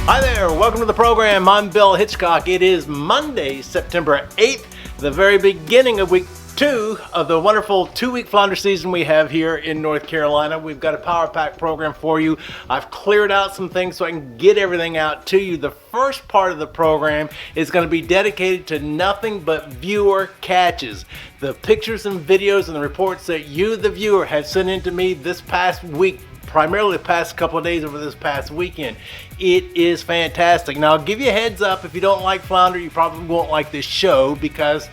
Hi there, welcome to the program. I'm Bill Hitchcock. It is Monday, September 8th, the very beginning of week 2 of the wonderful 2-week flounder season we have here in North Carolina. We've got a power pack program for you. I've cleared out some things so I can get everything out to you. The first part of the program is going to be dedicated to nothing but viewer catches. The pictures and videos and the reports that you, the viewer, have sent in to me this past week, primarily the past couple of days over this past weekend. It is fantastic. Now, I'll give you a heads up, if you don't like flounder, you probably won't like this show because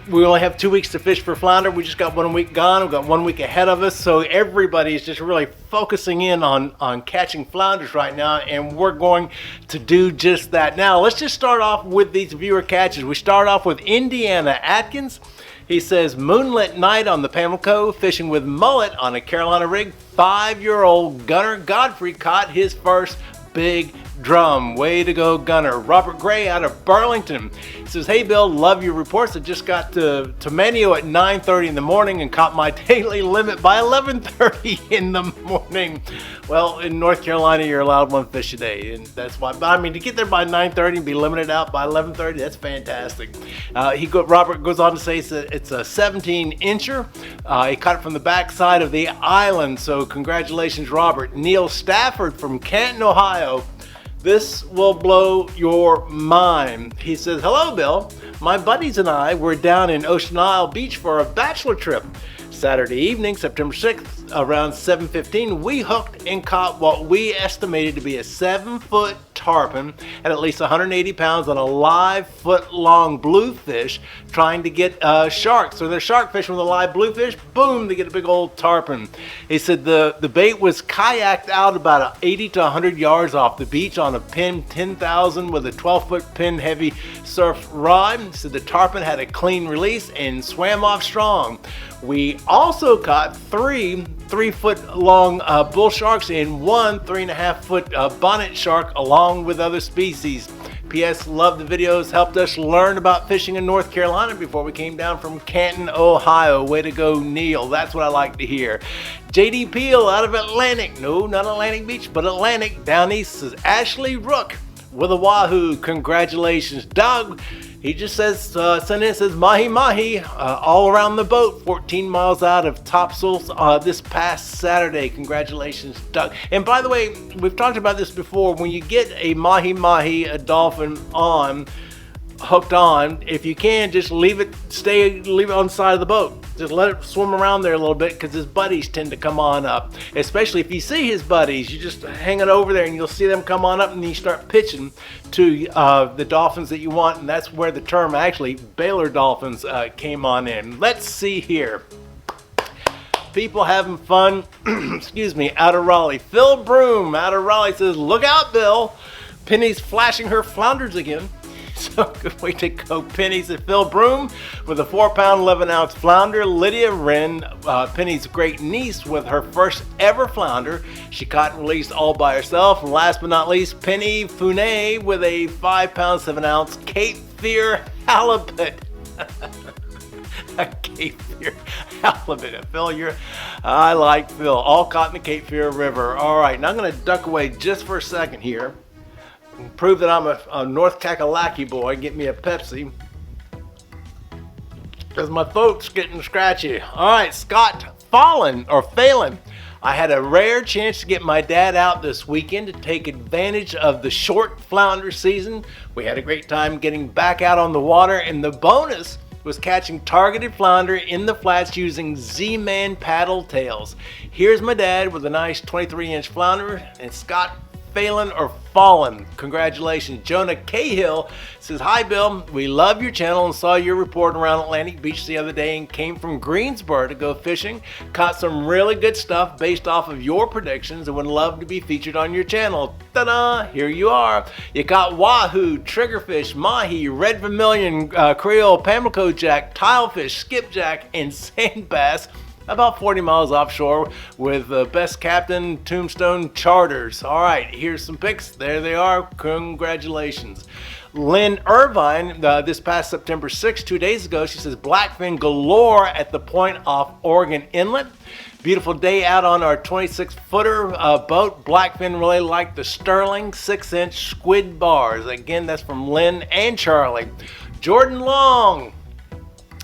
we only have 2 weeks to fish for flounder. We just got 1 week gone. We've got 1 week ahead of us. So everybody's just really focusing in on catching flounders right now, and we're going to do just that. Now, let's just start off with these viewer catches. We start off with Indiana Atkins. He says, moonlit night on the Pamlico, fishing with mullet on a Carolina rig. 5-year-old Gunner Godfrey caught his first big drum. Way to go, Gunner. Robert Gray out of Burlington. He says, hey, Bill, love your reports. I just got to Manio at 9:30 in the morning and caught my daily limit by 11:30 in the morning. Well, in North Carolina, you're allowed 1 fish a day, and that's why. But I mean, to get there by 9:30 and be limited out by 11:30, that's fantastic. Robert goes on to say it's a 17-incher. He caught it from the backside of the island, so congratulations, Robert. Neil Stafford from Canton, Ohio. This will blow your mind. He says, hello, Bill. My buddies and I were down in Ocean Isle Beach for a bachelor trip. Saturday evening, September 6th, around 7:15, we hooked and caught what we estimated to be a 7-foot tarpon at least 180 pounds on a live foot-long bluefish trying to get sharks. So they're shark fishing with a live bluefish, boom, they get a big old tarpon. He said the bait was kayaked out about 80 to 100 yards off the beach on a pin 10,000 with a 12-foot pin heavy surf rod. He said the tarpon had a clean release and swam off strong. We also caught 3 3-foot long bull sharks and 1 3.5-foot bonnet shark along with other species. P.S. Love the videos, helped us learn about fishing in North Carolina before we came down from Canton, Ohio. Way to go, Neil. That's what I like to hear. J.D. Peel out of Atlantic. No, not Atlantic Beach, but Atlantic. Down east says Ashley Rook with a wahoo. Congratulations, Doug. He just says, sent in, says mahi mahi all around the boat, 14 miles out of Topsail this past Saturday. Congratulations, Doug. And by the way, we've talked about this before. When you get a mahi mahi, a dolphin hooked on, if you can, just leave it on the side of the boat. Just let it swim around there a little bit because his buddies tend to come on up. Especially if you see his buddies, you just hang it over there and you'll see them come on up, and then you start pitching to the dolphins that you want, and that's where the term actually Baylor dolphins came on in. Let's see here. People having fun, excuse me, out of Raleigh. Phil Broom out of Raleigh says, look out, Bill. Penny's flashing her flounders again. So good way to go, Penny. Said Phil Broom with a 4-pound, 11-ounce flounder. Lydia Wren, Penny's great niece, with her first ever flounder. She caught and released all by herself. And last but not least, Penny Funet with a 5-pound, 7-ounce Cape Fear halibut. A Cape Fear halibut. Phil, I like Phil. All caught in the Cape Fear River. All right, now I'm going to duck away just for a second here. Prove that I'm a North Kakalaki boy. Get me a Pepsi, because my throat's getting scratchy. All right, Scott Phelan. I had a rare chance to get my dad out this weekend to take advantage of the short flounder season. We had a great time getting back out on the water, and the bonus was catching targeted flounder in the flats using Z-Man paddle tails. Here's my dad with a nice 23-inch flounder, and Scott Fallen. Congratulations. Jonah Cahill says, hi, Bill. We love your channel and saw your report around Atlantic Beach the other day and came from Greensboro to go fishing. Caught some really good stuff based off of your predictions and would love to be featured on your channel. Ta-da! Here you are. You caught wahoo, triggerfish, mahi, red vermilion, Creole, Pamlico jack, tilefish, skipjack, and sand bass about 40 miles offshore with Best Captain Tombstone Charters. All right, here's some pics. There they are. Congratulations. Lynn Irvine, this past September 6th, 2 days ago, she says blackfin galore at the point off Oregon Inlet. Beautiful day out on our 26-footer boat. Blackfin really like the sterling 6-inch squid bars. Again, that's from Lynn and Charlie. Jordan Long.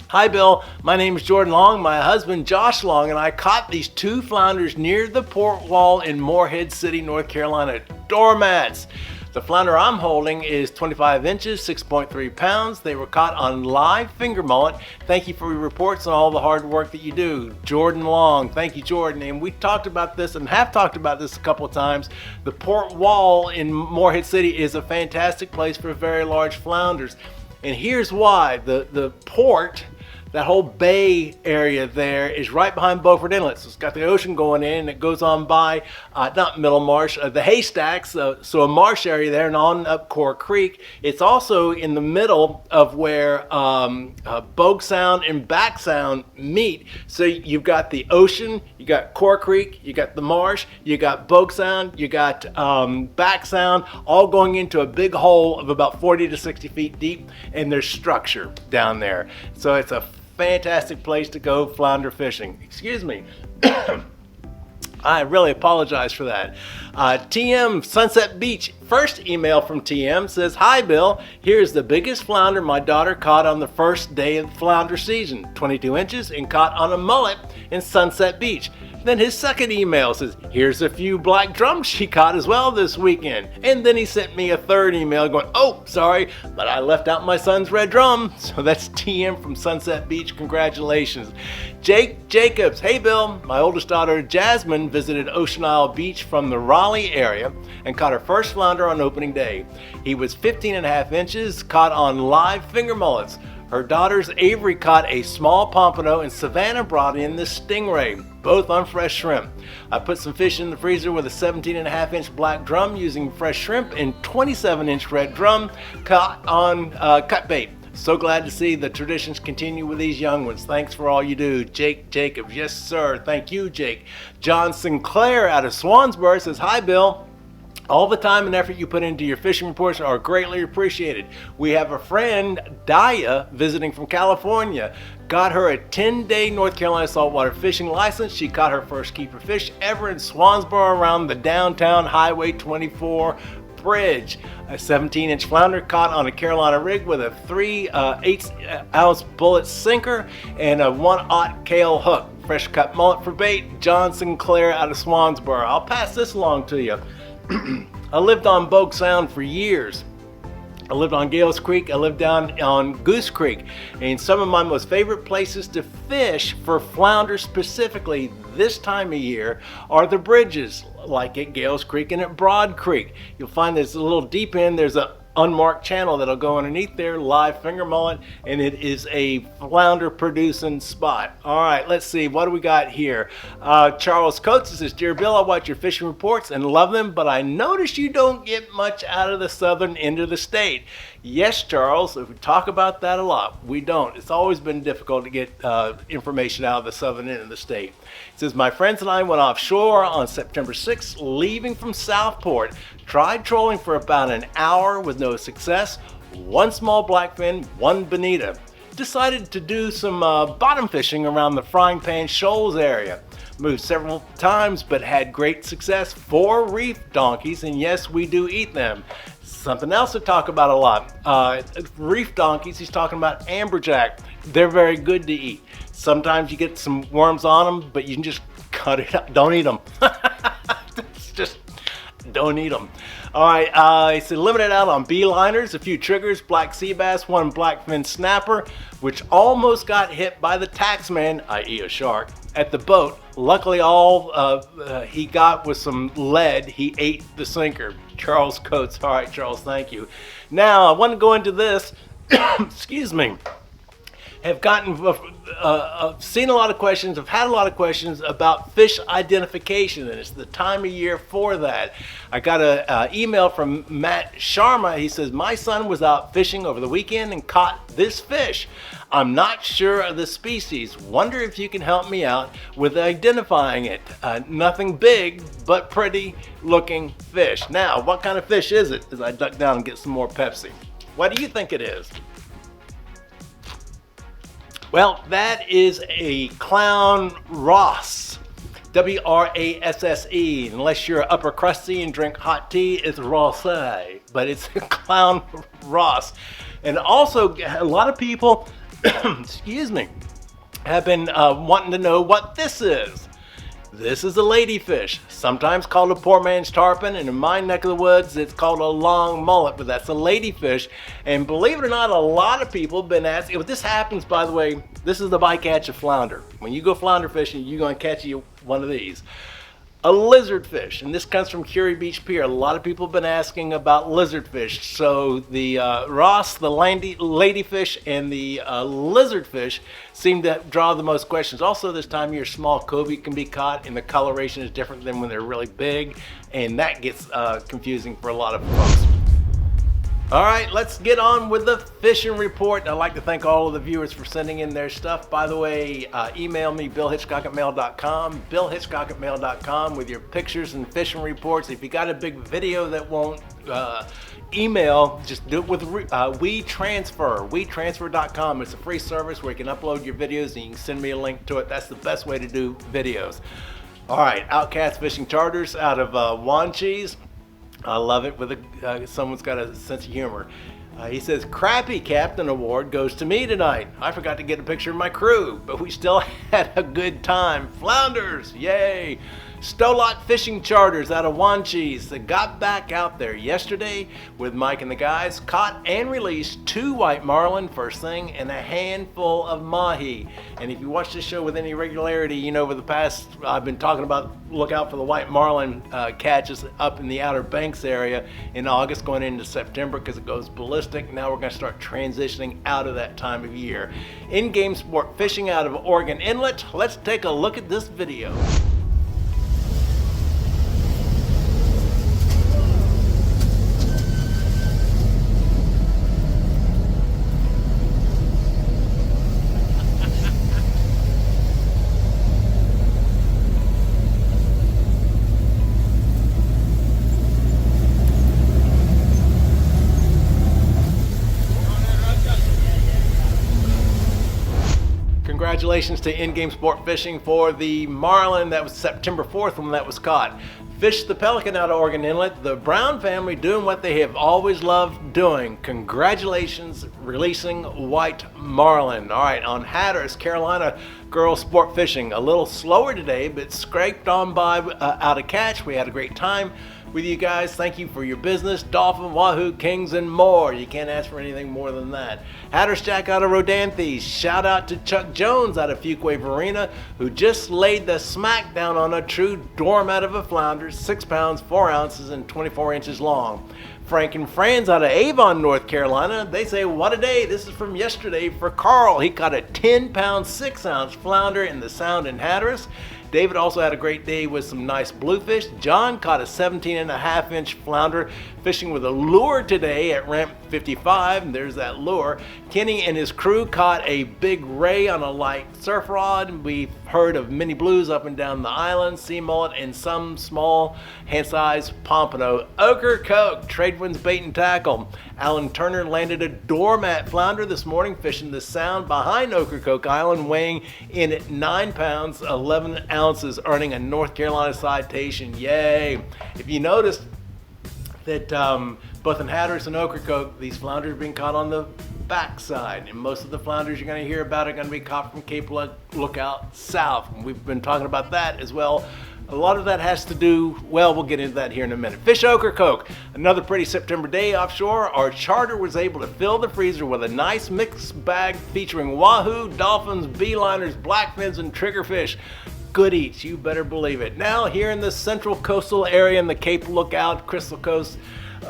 Hi Bill, my name is Jordan Long. My husband Josh Long and I caught these 2 flounders near the port wall in Morehead City, North Carolina. Doormats. The flounder I'm holding is 25 inches, 6.3 pounds. They were caught on live finger mullet. Thank you for your reports and all the hard work that you do. Jordan Long. Thank you, Jordan. And we talked about this and have talked about this a couple of times. The port wall in Morehead City is a fantastic place for very large flounders. And here's why. The port, that whole bay area there, is right behind Beaufort Inlet. So it's got the ocean going in and it goes on by, not Middlemarsh, the Haystacks, so a marsh area there and on up Core Creek. It's also in the middle of where Bogue Sound and Back Sound meet. So you've got the ocean, you got Core Creek, you got the marsh, you got Bogue Sound, you got Back Sound, all going into a big hole of about 40 to 60 feet deep, and there's structure down there. So it's a fantastic place to go flounder fishing. Excuse me. I really apologize for that. TM Sunset Beach. First email from TM says, hi Bill, here's the biggest flounder my daughter caught on the first day of the flounder season, 22 inches and caught on a mullet in Sunset Beach. Then his second email says, here's a few black drums she caught as well this weekend. And then he sent me a third email going, oh, sorry, but I left out my son's red drum. So that's TM from Sunset Beach. Congratulations. Jake Jacobs. Hey, Bill, my oldest daughter, Jasmine, visited Ocean Isle Beach from the Raleigh area and caught her first flounder on opening day. He was 15.5 inches, caught on live finger mullets. Her daughters Avery caught a small pompano and Savannah brought in the stingray, both on fresh shrimp. I put some fish in the freezer with a 17.5 inch black drum using fresh shrimp and 27-inch red drum caught on cut bait. So glad to see the traditions continue with these young ones. Thanks for all you do. Jake Jacobs. Yes, sir. Thank you, Jake. John Sinclair out of Swansboro says, hi, Bill. All the time and effort you put into your fishing reports are greatly appreciated. We have a friend, Daya, visiting from California. Got her a 10-day North Carolina saltwater fishing license. She caught her first keeper fish ever in Swansboro around the downtown Highway 24 bridge. A 17-inch flounder caught on a Carolina rig with a 3/8-ounce bullet sinker and a 1/0 Kale hook. Fresh cut mullet for bait. John Sinclair out of Swansboro. I'll pass this along to you. I lived on Bogue Sound for years. I lived on Gales Creek. I lived down on Goose Creek. And some of my most favorite places to fish for flounder specifically this time of year are the bridges, like at Gales Creek and at Broad Creek. You'll find there's a little deep end, there's a unmarked channel that'll go underneath there, live finger mullet, and it is a flounder producing spot. All right, let's see, what do we got here? Charles Coates says, dear Bill, I watch your fishing reports and love them, but I notice you don't get much out of the southern end of the state. Yes, Charles, we talk about that a lot. We don't. It's always been difficult to get information out of the southern end of the state. It says, my friends and I went offshore on September 6th, leaving from Southport. Tried trolling for about an hour with no success. One small blackfin, one bonita. Decided to do some bottom fishing around the Frying Pan Shoals area. Moved several times, but had great success. 4 reef donkeys, and yes, we do eat them. Something else to talk about a lot. Reef donkeys, he's talking about amberjack. They're very good to eat. Sometimes you get some worms on them, but you can just cut it up. Don't eat them. It's just, don't eat them. All right, he said limited out on beeliners, a few triggers, black sea bass, 1 blackfin snapper, which almost got hit by the taxman, i.e. a shark, at the boat. Luckily, all he got was some lead. He ate the sinker. Charles Coates. All right, Charles, thank you. Now, I want to go into this. Excuse me. Have gotten, seen a lot of questions, have had a lot of questions about fish identification, and it's the time of year for that. I got an email from Matt Sharma. He says, my son was out fishing over the weekend and caught this fish. I'm not sure of the species. Wonder if you can help me out with identifying it. Nothing big, but pretty looking fish. Now, what kind of fish is it? As I duck down and get some more Pepsi. What do you think it is? Well, that is a clown Ross. W-R-A-S-S-E. Unless you're upper crusty and drink hot tea, it's Rossay. But it's a clown Ross. And also, a lot of people, excuse me, have been wanting to know what this is. This is a ladyfish, sometimes called a poor man's tarpon, and in my neck of the woods, it's called a long mullet, but that's a ladyfish. And believe it or not, a lot of people have been asking, if this happens, by the way, this is the bycatch of flounder. When you go flounder fishing, you're going to catch you one of these. A lizardfish, and this comes from Curie Beach Pier. A lot of people have been asking about lizardfish. So the Ross, the ladyfish, and the lizardfish seem to draw the most questions. Also, this time of year, small cobia can be caught, and the coloration is different than when they're really big, and that gets confusing for a lot of folks. All right, let's get on with the fishing report. I'd like to thank all of the viewers for sending in their stuff. By the way, email me, billhitchcock@mail.com, billhitchcock@mail.com with your pictures and fishing reports. If you got a big video that won't email, just do it with WeTransfer, WeTransfer.com. It's a free service where you can upload your videos and you can send me a link to it. That's the best way to do videos. All right, Outcast Fishing Charters out of Wanchese. I love it with someone's got a sense of humor. He says, Crappie Captain Award goes to me tonight. I forgot to get a picture of my crew, but we still had a good time. Flounders, yay! Stolot Fishing Charters out of Wanchese that got back out there yesterday with Mike and the guys, caught and released 2 white marlin first thing and a handful of mahi. And if you watch this show with any regularity, you know over the past, I've been talking about look out for the white marlin catches up in the Outer Banks area in August going into September because it goes ballistic. Now we're going to start transitioning out of that time of year. In-game sport fishing out of Oregon Inlet. Let's take a look at this video. Congratulations to In-Game Sport Fishing for the marlin. That was September 4th when that was caught. Fished the pelican out of Oregon Inlet. The Brown family doing what they have always loved doing. Congratulations releasing white marlin. All right, on Hatteras, Carolina girls sport fishing. A little slower today, but scraped on by out of catch. We had a great time with you guys. Thank you for your business. Dolphin, Wahoo, Kings, and more. You can't ask for anything more than that. Hatteras Jack out of Rodanthe. Shout out to Chuck Jones out of Fuquay Marina, who just laid the smack down on a true doormat of a flounder, 6 pounds, 4 ounces, and 24 inches long. Frank and Franz out of Avon, North Carolina. They say, what a day. This is from yesterday for Carl. He caught a 10-pound, 6-ounce flounder in the Sound in Hatteras. David also had a great day with some nice bluefish. John caught a 17.5-inch flounder fishing with a lure today at ramp 55, and there's that lure. Kenny and his crew caught a big ray on a light surf rod. We've heard of mini blues up and down the island, sea mullet, and some small hand-sized pompano. Ochre Coke, Tradewinds Bait and Tackle. Alan Turner landed a doormat flounder this morning fishing the Sound behind Ocracoke Island, weighing in at 9 pounds, 11 ounces, earning a North Carolina citation. Yay! If you noticed that both in Hatteras and Ocracoke, these flounders are being caught on the backside, and most of the flounders you're going to hear about are going to be caught from Cape Lookout south. And we've been talking about that as well. A lot of that has to do, well, we'll get into that here in a minute. Fish Ocracoke, another pretty September day offshore. Our charter was able to fill the freezer with a nice mixed bag featuring wahoo, dolphins, beeliners, blackfins, and triggerfish. Good eats, you better believe it. Now here in the central coastal area in the Cape Lookout, Crystal Coast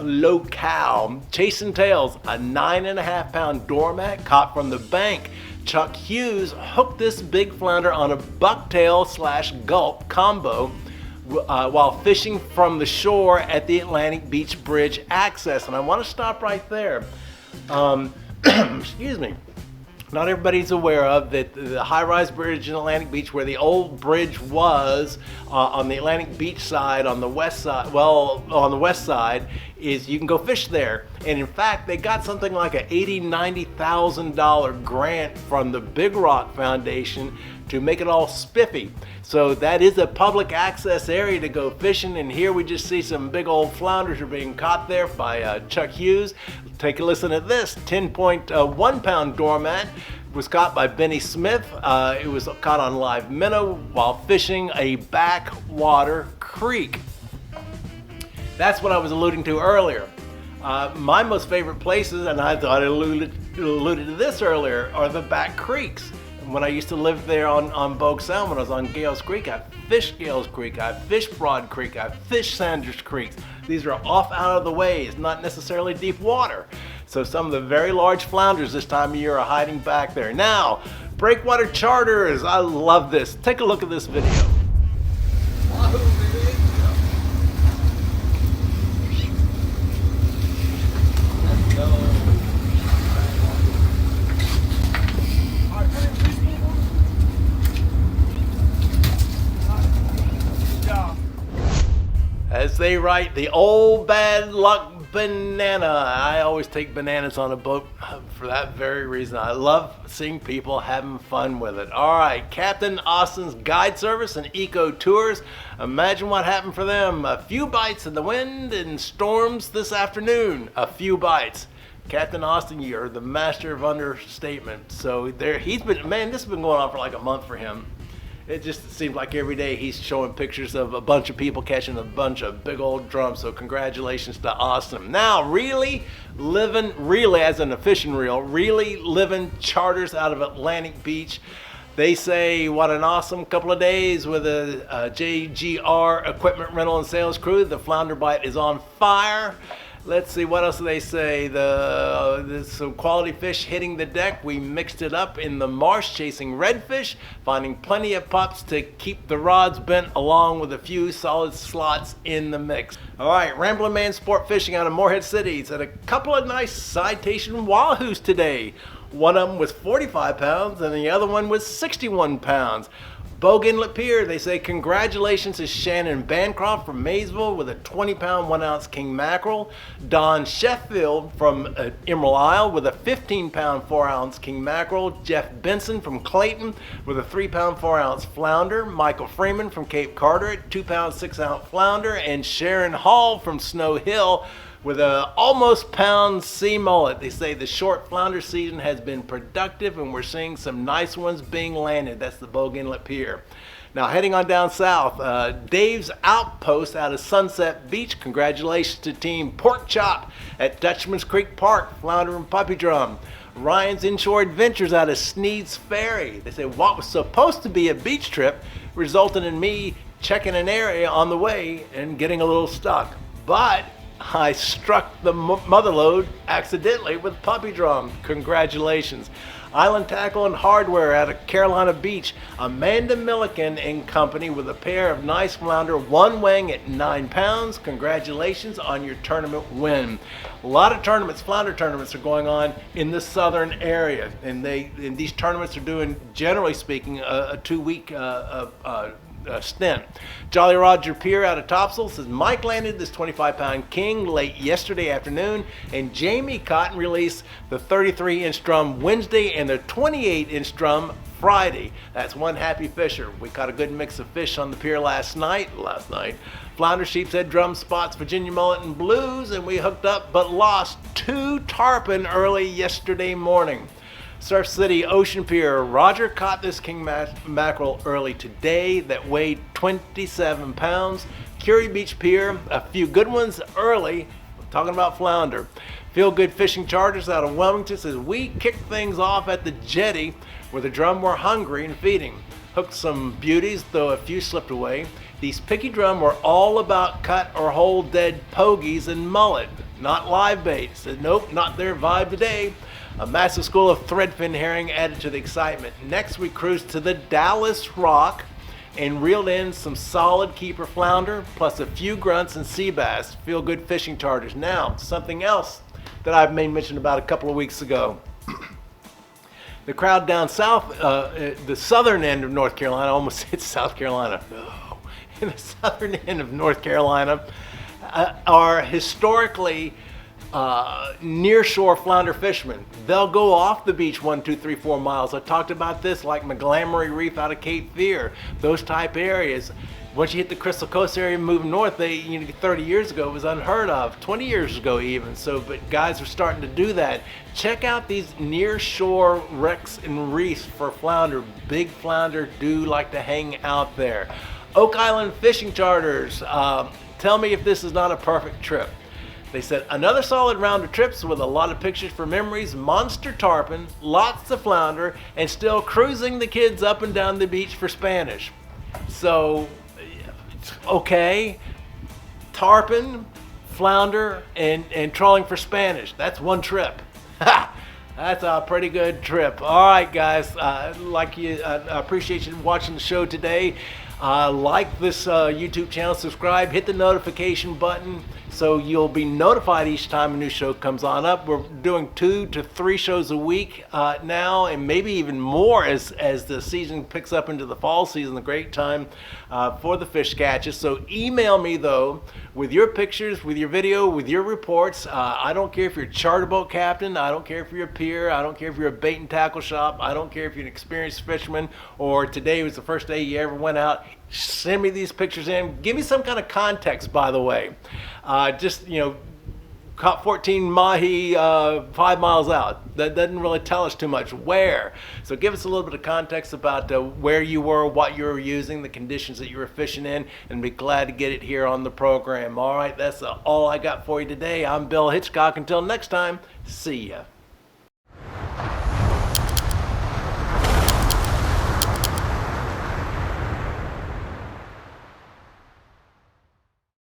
locale, Chasing Tails, a 9.5-pound doormat caught from the bank. Chuck Hughes hooked this big flounder on a bucktail/gulp combo while fishing from the shore at the Atlantic Beach Bridge access. And I want to stop right there. Excuse me. Not everybody's aware of that the high-rise bridge in Atlantic Beach, where the old bridge was on the Atlantic Beach side, on the west side, well, on the west side, is you can go fish there. And in fact, they got something like a $80,000-$90,000 grant from the Big Rock Foundation to make it all spiffy. So that is a public access area to go fishing, and here we just see some big old flounders are being caught there by Chuck Hughes. Take a listen to this. 10.1 pound doormat was caught by Benny Smith. It was caught on live minnow while fishing a backwater creek. That's what I was alluding to earlier. My most favorite places, and I thought I alluded to this earlier, are the back creeks. When I used to live there on Bogue Sound, when I was on Gales Creek, I fished Gales Creek, I fished Broad Creek, I fished Sanders Creek. These are off out of the way. It's not necessarily deep water. So some of the very large flounders this time of year are hiding back there. Now, breakwater charters, I love this. Take a look at this video. Wahoo, baby. Let's go. As they write, the old bad luck banana. I always take bananas on a boat for that very reason. I love seeing people having fun with it. All right, Captain Austin's Guide Service and Eco Tours. Imagine what happened for them. A few bites in the wind and storms this afternoon. A few bites. Captain Austin, you're the master of understatement. So there, he's been, man, this has been going on for like a month for him. It just seems like every day he's showing pictures of a bunch of people catching a bunch of big old drums. So congratulations to Austin. Now, really as in a fishing reel, really living charters out of Atlantic Beach. They say, what an awesome couple of days with a JGR equipment rental and sales crew. The flounder bite is on fire. Let's see, what else do they say? There's some quality fish hitting the deck. We mixed it up in the marsh chasing redfish, finding plenty of pups to keep the rods bent along with a few solid slots in the mix. All right, Ramblin' Man Sport Fishing out of Morehead City. It's at a couple of nice citation wahoos today. One of them was 45 pounds and the other one was 61 pounds. Bogue Inlet Pier, they say congratulations to Shannon Bancroft from Maysville with a 20-pound, 1-ounce king mackerel. Don Sheffield from Emerald Isle with a 15-pound, 4-ounce king mackerel. Jeff Benson from Clayton with a 3-pound, 4-ounce flounder. Michael Freeman from Cape Carter at 2-pound, 6-ounce flounder. And Sharon Hall from Snow Hill with a almost pound sea mullet. They say the short flounder season has been productive and we're seeing some nice ones being landed. That's the Bogue Inlet Pier. Now heading on down south, Dave's Outpost out of Sunset Beach. Congratulations to Team Pork Chop at Dutchman's Creek Park, flounder and puppy drum. Ryan's Inshore Adventures out of Sneed's Ferry. They say what was supposed to be a beach trip resulted in me checking an area on the way and getting a little stuck. But I struck the mother lode accidentally with puppy drum. Congratulations. Island Tackle and Hardware out of Carolina Beach. Amanda Milliken and company with a pair of nice flounder, one weighing at 9 pounds. Congratulations on your tournament win. A lot of tournaments, flounder tournaments, are going on in the southern area, and these tournaments are doing, generally speaking, a 2-week stint. Jolly Roger Pier out of Topsail says Mike landed this 25-pound king late yesterday afternoon, and Jamie caught and released the 33-inch drum Wednesday and the 28-inch drum Friday. That's one happy fisher. We caught a good mix of fish on the pier last night. Flounder, sheepshead, drum spots, Virginia mullet, and blues, and we hooked up but lost 2 tarpon early yesterday morning. Surf City Ocean Pier, Roger caught this king mackerel early today that weighed 27 pounds. Curie Beach Pier, a few good ones early, talking about flounder. Feel Good Fishing Charters out of Wilmington says we kicked things off at the jetty where the drum were hungry and feeding. Hooked some beauties, though a few slipped away. These picky drum were all about cut or hold dead pogies and mullet, not live bait. Said nope, not their vibe today. A massive school of threadfin herring added to the excitement. Next, we cruised to the Dallas Rock and reeled in some solid keeper flounder, plus a few grunts and sea bass. Feel Good Fishing Charters. Now, something else that I've made mention about a couple of weeks ago. The crowd down south, the southern end of North Carolina, almost hit South Carolina. No. In the southern end of North Carolina, are historically near shore flounder fishermen. They'll go off the beach 1, 2, 3, 4 miles. I talked about this, like McGlamory Reef out of Cape Fear, those type areas. Once you hit the Crystal Coast area and move north, 30 years ago it was unheard of, 20 years ago even. So, but guys are starting to do that. Check out these near shore wrecks and reefs for flounder. Big flounder do like to hang out there. Oak Island Fishing Charters, tell me if this is not a perfect trip. They said, another solid round of trips with a lot of pictures for memories, monster tarpon, lots of flounder, and still cruising the kids up and down the beach for Spanish. So, okay, tarpon, flounder, and trawling for Spanish. That's one trip. That's a pretty good trip. All right, guys, I appreciate you watching the show today. Like this YouTube channel, subscribe, hit the notification button so you'll be notified each time a new show comes on up. We're doing 2 to 3 shows a week now, and maybe even more as the season picks up into the fall season, the great time for the fish catches. So email me though with your pictures, with your video, with your reports. I don't care if you're a charter boat captain, I don't care if you're a pier, I don't care if you're a bait and tackle shop, I don't care if you're an experienced fisherman or today was the first day you ever went out. Send me these pictures in. Give me some kind of context, by the way. Just, caught 14 mahi 5 miles out. That doesn't really tell us too much. Where? So give us a little bit of context about where you were, what you were using, the conditions that you were fishing in, and be glad to get it here on the program. All right, that's all I got for you today. I'm Bill Hitchcock. Until next time, see ya.